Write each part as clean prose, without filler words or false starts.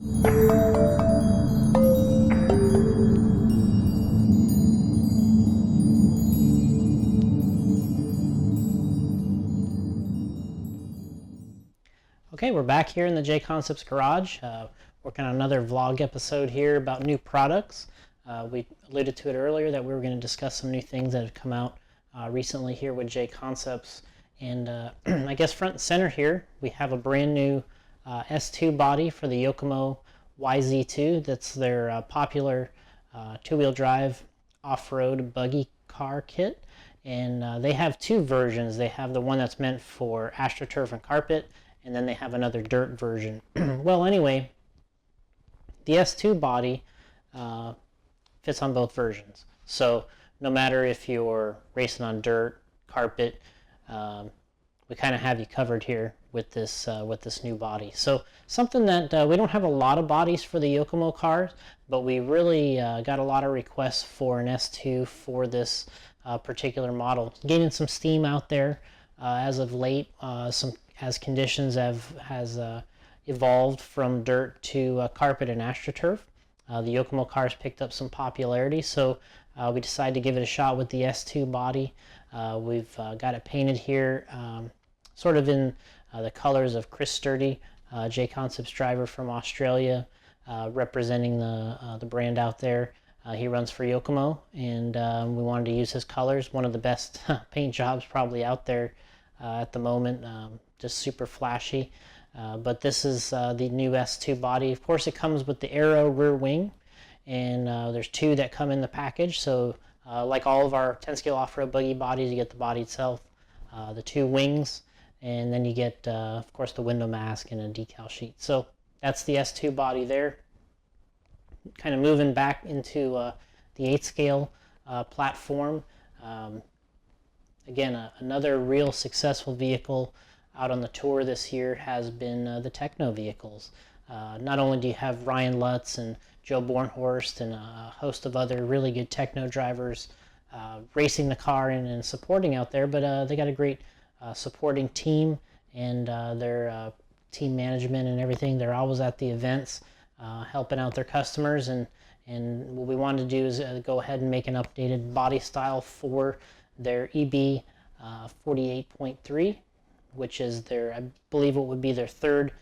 Okay, we're back here in the JConcepts garage, working on another vlog episode here about new products. We alluded to it earlier that we were going to discuss some new things that have come out recently here with JConcepts. And I guess front and center here, we have a brand new S2 body for the Yokomo YZ2. That's their popular two-wheel drive off-road buggy car kit. And they have two versions. They have the one that's meant for AstroTurf and carpet, and then they have another dirt version. Well, anyway, the S2 body fits on both versions. So no matter if you're racing on dirt, carpet, we kind of have you covered here with this new body. So something that we don't have a lot of bodies for the Yokomo cars, but we really got a lot of requests for an S2 for this particular model. Gaining some steam out there as of late. As conditions has evolved from dirt to carpet and AstroTurf. The Yokomo cars picked up some popularity, so we decided to give it a shot with the S2 body. We've got it painted here sort of in the colors of Chris Sturdy, JConcepts driver from Australia, representing the brand out there. He runs for Yokomo, and we wanted to use his colors. One of the best paint jobs probably out there at the moment. Just super flashy, but this is the new S2 body. Of course, it comes with the Aero rear wing, and there's two that come in the package. So like all of our 10 scale off-road buggy bodies, you get the body itself, the two wings, and then you get of course the window mask and a decal sheet. So that's the S2 body there. Kind of moving back into the 8 scale platform. Again, another real successful vehicle out on the tour this year has been the Techno Vehicles. Not only do you have Ryan Lutz and Joe Bornhorst and a host of other really good Tekno drivers racing the car and supporting out there, but they got a great supporting team, and their team management and everything. They're always at the events helping out their customers, and what we wanted to do is go ahead and make an updated body style for their EB 48.3, which is their, I believe it would be their third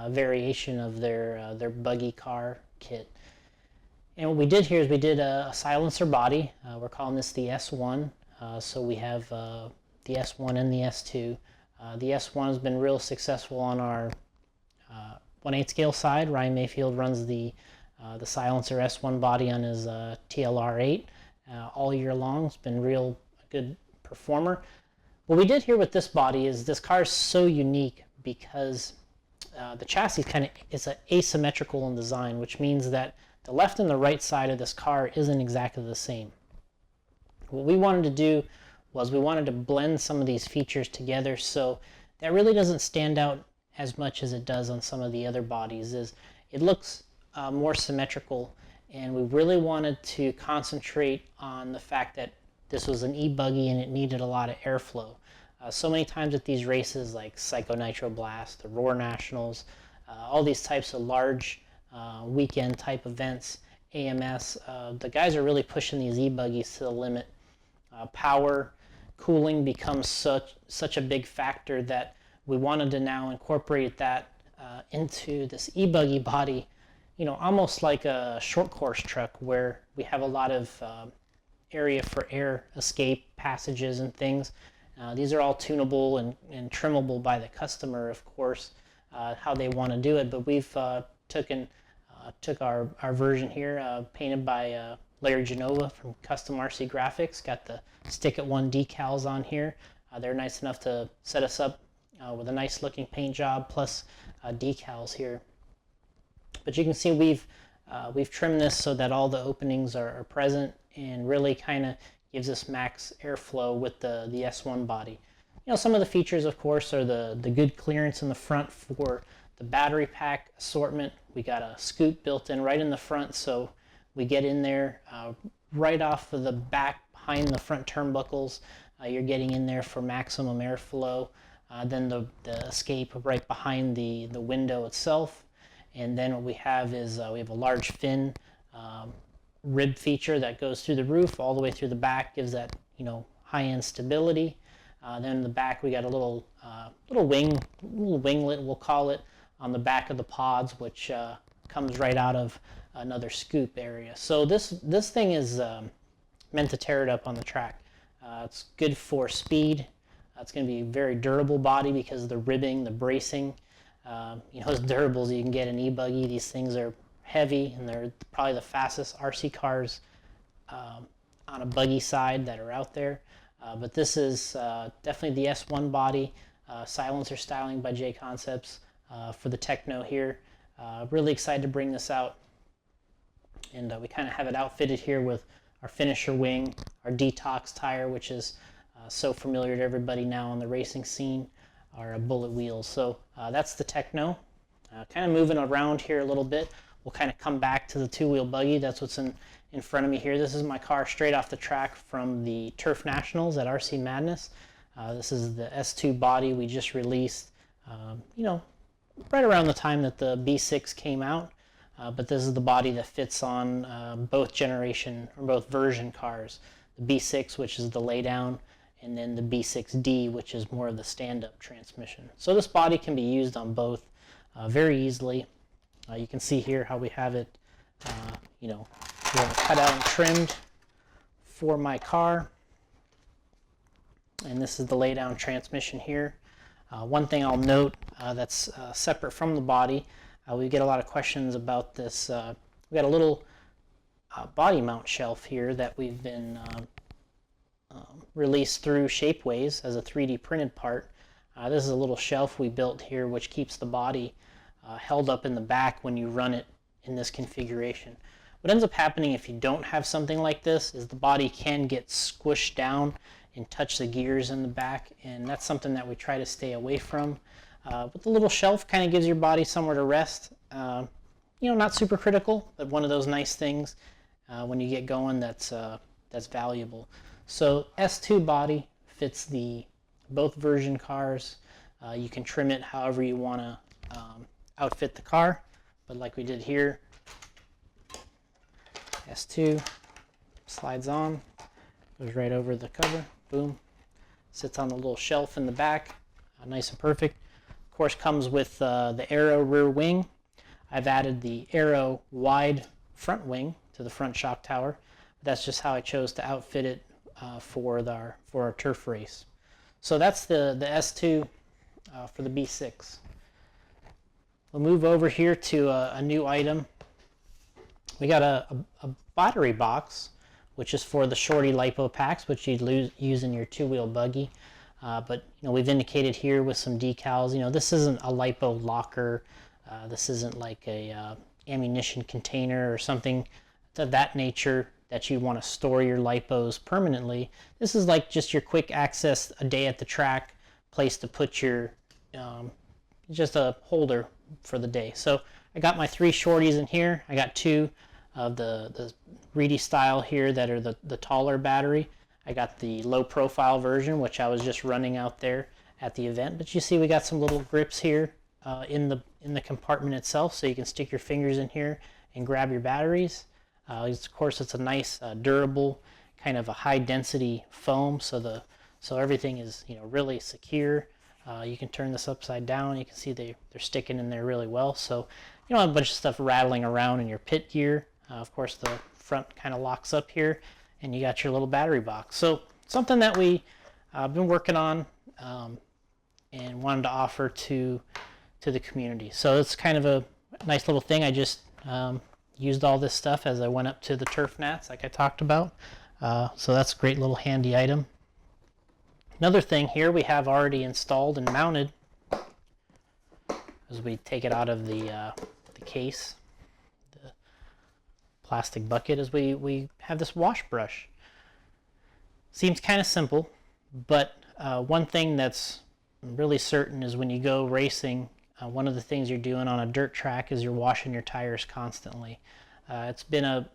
variation of their buggy car kit. And what we did here is we did a silencer body. We're calling this the S1. So we have the S1 and the S2. The S1 has been real successful on our 1/8 scale side. Ryan Mayfield runs the silencer S1 body on his TLR8 all year long. It's been real good performer. What we did here with this body is this car is so unique because the chassis is asymmetrical in design, which means that the left and the right side of this car isn't exactly the same. What we wanted to do was we wanted to blend some of these features together so that really doesn't stand out as much as it does on some of the other bodies. It looks more symmetrical, and we really wanted to concentrate on the fact that this was an e-buggy and it needed a lot of airflow. So many times at these races like Psycho Nitro Blast, the Roar Nationals, all these types of large weekend type events, AMS, the guys are really pushing these e-buggies to the limit. Power, cooling becomes such a big factor that we wanted to now incorporate that into this e-buggy body, you know, almost like a short course truck where we have a lot of area for air escape passages and things. These are all tunable and trimmable by the customer, of course, how they want to do it. But we've took our version here, painted by Larry Genova from Custom RC Graphics. Got the Stick It One decals on here. They're nice enough to set us up with a nice looking paint job plus decals here. But you can see we've trimmed this so that all the openings are present, and really kind of gives us max airflow with the S1 body. You know, some of the features, of course, are the good clearance in the front for the battery pack assortment. We got a scoop built in right in the front, so we get in there right off of the back behind the front turnbuckles. You're getting in there for maximum airflow. Then the escape right behind the window itself. And then what we have is we have a large fin rib feature that goes through the roof all the way through the back, gives that, you know, high-end stability. Then in the back we got a little winglet, we'll call it, on the back of the pods, which comes right out of another scoop area. So this thing is meant to tear it up on the track. It's good for speed. It's going to be a very durable body because of the ribbing, the bracing. You know, as durable as you can get an e-buggy. These things are heavy, and they're probably the fastest RC cars on a buggy side that are out there. But this is definitely the S1 body, silencer styling by JConcepts for the Tekno here. Really excited to bring this out. And we kind of have it outfitted here with our finisher wing, our detox tire, which is so familiar to everybody now on the racing scene, our bullet wheels. So that's the Tekno. Kind of moving around here a little bit, we'll kind of come back to the two-wheel buggy. That's what's in front of me here. This is my car straight off the track from the Turf Nationals at RC Madness. This is the S2 body we just released, you know, right around the time that the B6 came out. But this is the body that fits on both version cars. The B6, which is the laydown, and then the B6D, which is more of the stand-up transmission. So this body can be used on both very easily. You can see here how we have it, you know, we have it cut out and trimmed for my car. And this is the laydown transmission here. One thing I'll note that's separate from the body, we get a lot of questions about this. We got a little body mount shelf here that we've been released through Shapeways as a 3D printed part. This is a little shelf we built here which keeps the body held up in the back when you run it in this configuration. What ends up happening if you don't have something like this is the body can get squished down and touch the gears in the back, and that's something that we try to stay away from. But the little shelf kind of gives your body somewhere to rest. You know, not super critical, but one of those nice things when you get going that's valuable. So S2 body fits both version cars. You can trim it however you want to outfit the car, but like we did here, S2 slides on, goes right over the cover, boom, sits on the little shelf in the back, nice and perfect. Of course, comes with the Aero rear wing. I've added the Aero wide front wing to the front shock tower. That's just how I chose to outfit it for our turf race. So that's the S2 for the B6. We'll move over here to a new item. We got a battery box, which is for the Shorty lipo packs, which you'd use in your two-wheel buggy. But you know, we've indicated here with some decals. You know, this isn't a lipo locker. This isn't like a ammunition container or something of that nature that you want to store your lipos permanently. This is like just your quick access, a day at the track, place to put your just a holder for the day. So I got my 3 shorties in here. I got 2 of the Reedy style here that are the taller battery. I got the low profile version, which I was just running out there at the event. But you see we got some little grips here in the compartment itself, so you can stick your fingers in here and grab your batteries. Of course, it's a nice durable kind of a high density foam, so everything is, you know, really secure. You can turn this upside down. You can see they're sticking in there really well. So you don't have a bunch of stuff rattling around in your pit gear. Of course, the front kind of locks up here, and you got your little battery box. So something that we been working on and wanted to offer to the community. So it's kind of a nice little thing. I just used all this stuff as I went up to the turf nats, like I talked about. So that's a great little handy item. Another thing here we have already installed and mounted as we take it out of the case, the plastic bucket, is we have this wash brush. Seems kind of simple, but one thing that's really certain is when you go racing, one of the things you're doing on a dirt track is you're washing your tires constantly. It's been a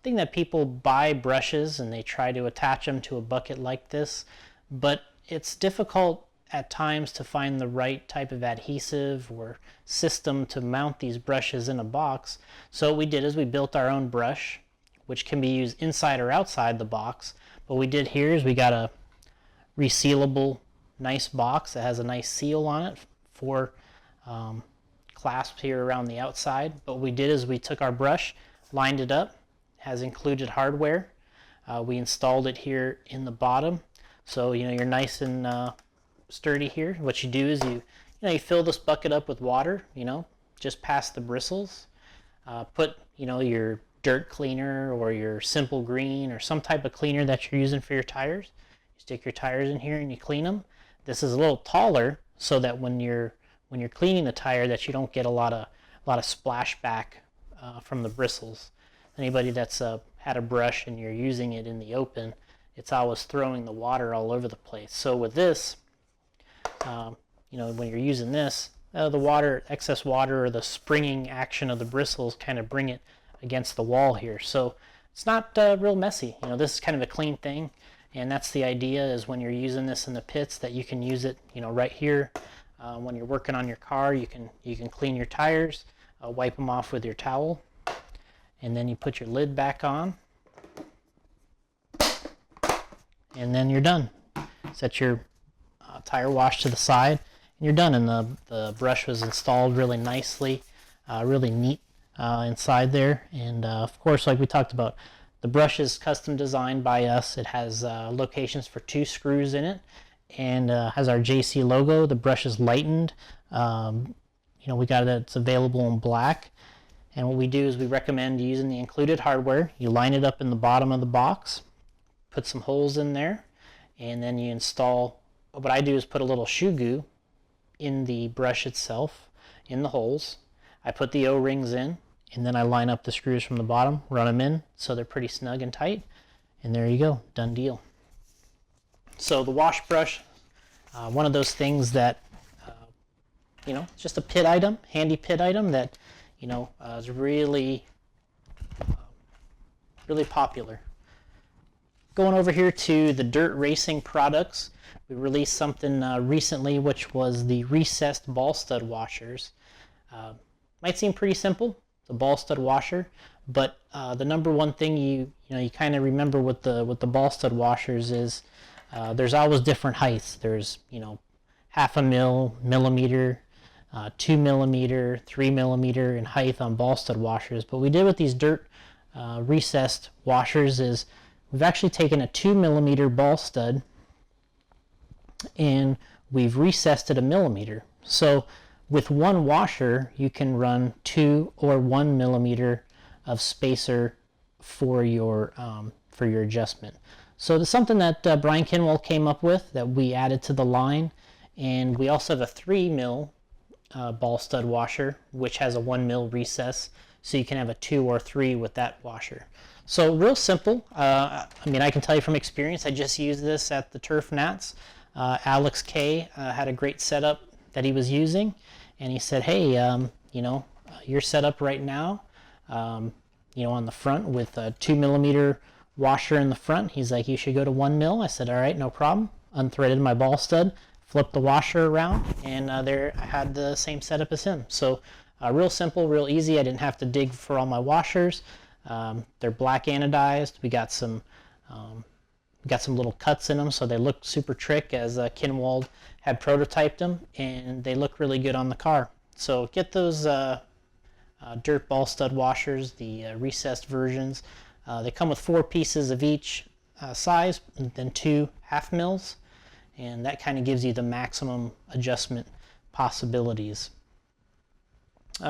thing that people buy brushes and they try to attach them to a bucket like this, but it's difficult at times to find the right type of adhesive or system to mount these brushes in a box. So what we did is we built our own brush, which can be used inside or outside the box. What we did here is we got a resealable nice box that has a nice seal on it for clasps here around the outside. But what we did is we took our brush, lined it up, has included hardware. We installed it here in the bottom, so you're nice and sturdy here. What you do is you fill this bucket up with water, just past the bristles. Put your dirt cleaner or your simple green or some type of cleaner that you're using for your tires. You stick your tires in here and you clean them. This is a little taller so that when you're cleaning the tire that you don't get a lot of splashback from the bristles. Anybody that's had a brush and you're using it in the open, it's always throwing the water all over the place. So with this, when you're using this, the excess water or the springing action of the bristles kind of bring it against the wall here. So it's not real messy. This is kind of a clean thing, and that's the idea, is when you're using this in the pits that you can use it, right here. When you're working on your car, you can clean your tires, wipe them off with your towel, and then you put your lid back on, and then you're done. Set your tire wash to the side, and you're done. And the brush was installed really nicely, really neat inside there. And of course, like we talked about, the brush is custom designed by us. It has locations for 2 screws in it, and has our JC logo. The brush is lightened. We got it. It's available in black. And what we do is we recommend using the included hardware. You line it up in the bottom of the box, put some holes in there, and then you install. What I do is put a little shoe goo in the brush itself, in the holes. I put the O-rings in, and then I line up the screws from the bottom, run them in so they're pretty snug and tight, and there you go, done deal. So the wash brush, one of those things that, it's just a pit item, handy pit item that, is really popular. Going over here to the dirt racing products, we released something recently, which was the recessed ball stud washers. Might seem pretty simple, the ball stud washer, but the number one thing you kind of remember with the ball stud washers is there's always different heights. There's 0.5 millimeter, 2 millimeter, 3 millimeter in height on ball stud washers. But what we did with these dirt recessed washers is we've actually taken a 2 millimeter ball stud and we've recessed it 1 millimeter. So with one washer, you can run 2 or 1 millimeter of spacer for your adjustment. So it's something that Brian Kinwell came up with that we added to the line, and we also have a 3 mil ball stud washer, which has a 1 mil recess, so you can have a 2 or 3 with that washer. So real simple. I can tell you from experience, I just used this at the Turf Nats. Alex K had a great setup that he was using, and he said, hey, you're set up right now, on the front with a 2 millimeter washer in the front. He's like, you should go to 1 mil. I said, all right, no problem. Unthreaded my ball stud, flipped the washer around, and there I had the same setup as him. So real simple, real easy. I didn't have to dig for all my washers. They're black anodized. We got some little cuts in them, so they look super trick, as Kinwald had prototyped them, and they look really good on the car. So get those dirt ball stud washers, the recessed versions. They come with 4 pieces of each size, and then 2 half mils, and that kind of gives you the maximum adjustment possibilities.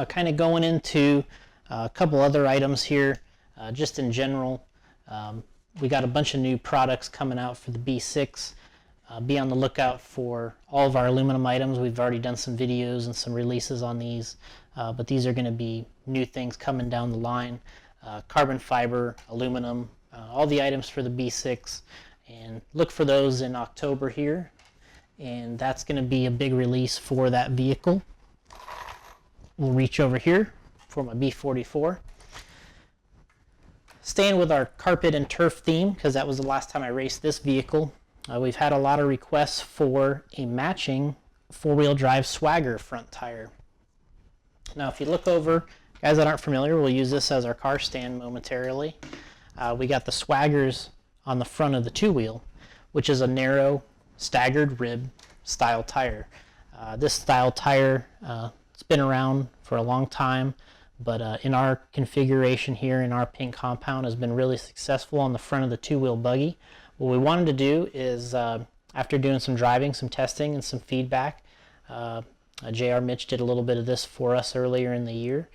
Kind of going into a couple other items here, just in general. We got a bunch of new products coming out for the B6. Be on the lookout for all of our aluminum items. We've already done some videos and some releases on these, but these are going to be new things coming down the line. Carbon fiber, aluminum, all the items for the B6, and look for those in October here, and that's going to be a big release for that vehicle. We'll reach over here for my B44. Staying with our carpet and turf theme, because that was the last time I raced this vehicle. we've had a lot of requests for a matching four-wheel drive Swagger front tire. Now if you look over, guys that aren't familiar, we'll use this as our car stand momentarily. We got the Swaggers on the front of the two-wheel, which is a narrow staggered rib style tire. This style tire, it's been around for a long time, but in our configuration here in our pink compound has been really successful on the front of the two-wheel buggy. What we wanted to do is, after doing some driving, some testing, and some feedback, JR Mitch did a little bit of this for us earlier in the year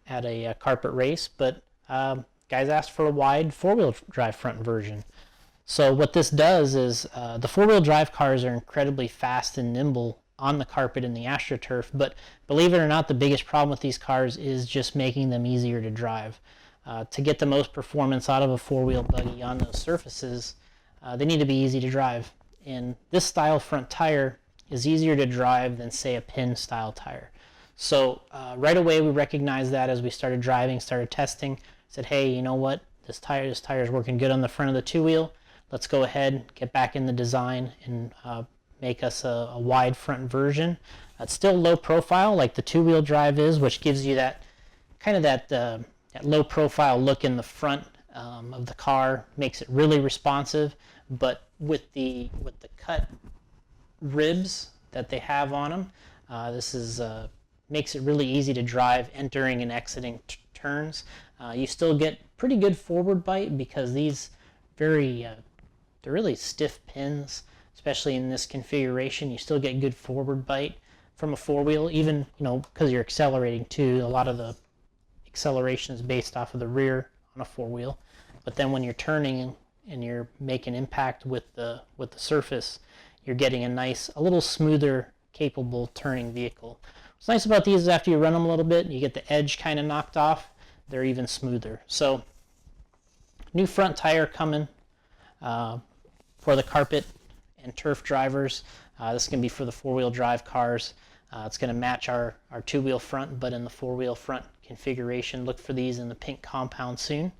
at a carpet race, but guys asked for a wide four-wheel drive front version. So what this does is the four-wheel drive cars are incredibly fast and nimble on the carpet in the AstroTurf, but believe it or not, the biggest problem with these cars is just making them easier to drive. To get the most performance out of a four-wheel buggy on those surfaces, they need to be easy to drive. And this style front tire is easier to drive than, say, a pin style tire. So right away we recognized that as we started driving, started testing, said, hey, you know what, this tire is working good on the front of the two-wheel. Let's go ahead, get back in the design, and make us a wide front version. It's still low profile like the two-wheel drive is, which gives you that kind of that low profile look in the front of the car, makes it really responsive. But with the cut ribs that they have on them, this is makes it really easy to drive entering and exiting turns. You still get pretty good forward bite because these they're really stiff pins, especially in this configuration. You still get good forward bite from a four-wheel, even, because you're accelerating too. A lot of the acceleration is based off of the rear on a four-wheel, but then when you're turning and you're making impact with the surface, you're getting a little smoother, capable turning vehicle. What's nice about these is after you run them a little bit, you get the edge kind of knocked off, they're even smoother. So new front tire coming for the carpet and turf drivers. This is going to be for the four-wheel drive cars. It's going to match our two-wheel front, but in the four-wheel front configuration. Look for these in the pink compound soon.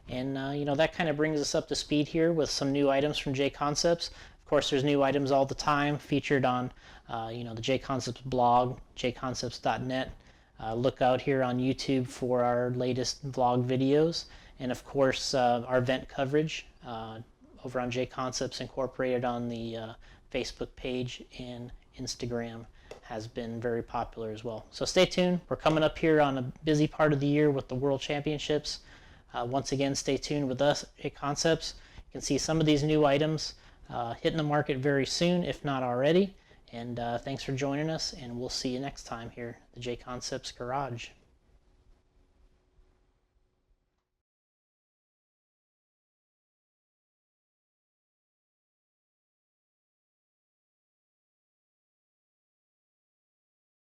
And that kind of brings us up to speed here with some new items from JConcepts. Of course, there's new items all the time featured on the JConcepts blog, jconcepts.net. Look out here on YouTube for our latest vlog videos, and of course our event coverage over on JConcepts Incorporated on the Facebook page and Instagram has been very popular as well. So stay tuned. We're coming up here on a busy part of the year with the World Championships. Once again, stay tuned with us at JConcepts. You can see some of these new items hitting the market very soon, if not already. And thanks for joining us, and we'll see you next time here at the JConcepts Garage.